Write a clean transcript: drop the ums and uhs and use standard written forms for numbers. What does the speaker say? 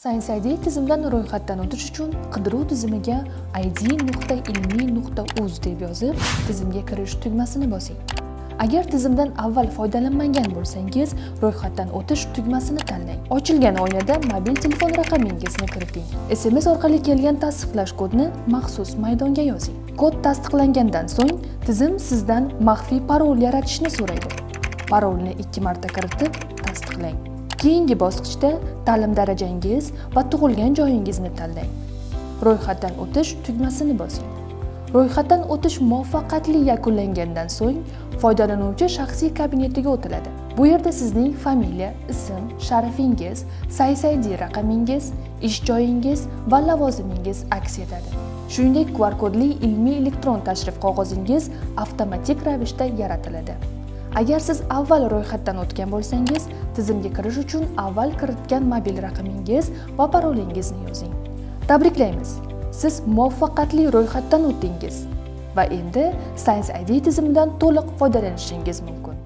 Science ID tizimdan ro'yxatdan o'tish uchun qidiruv tizimiga id.ilmiy.uz deb yozib, tizimga kirish tugmasini bosing. Agar tizimdan avval foydalanmagan bo'lsangiz, ro'yxatdan o'tish tugmasini tanlang. Ochilgan oynada mobil telefon raqamingizni kiriting. SMS orqali kelgan tasdiqlash kodni maxsus maydonga yozing. Kod tasdiqlangandan so'ng tizim sizdan maxfiy parol yaratishni so'raydi. Parolni 2 marta kiritib tasdiqlang. Keyingi bosqichda ta'lim darajangiz va tug'ilgan joyingizni tanlang. Ro'yxatdan o'tish tugmasini bosing. Ro'yxatdan o'tish muvaffaqiyatli yakunlangandan so'ng foydalanuvchi shaxsiy kabinetiga o'tiladi. Bu yerda sizning familiya, ism, sharafingiz, Science ID raqamingiz, ish joyingiz va lavozimingiz aks etadi. Shuningdek, QR kodli ilmiy elektron tashrif qog'ozingiz avtomatik ravishda yaratiladi. Agar siz avval ro'yxatdan o'tgan bo'lsangiz, tizimga kirish uchun avval kiritgan mobil raqamingiz va parolingizni yozing. Tabriklaymiz! Siz muvaffaqiyatli ro'yxatdan o'tdingiz va endi Science ID tizimidan to'liq foydalanishingiz mumkin.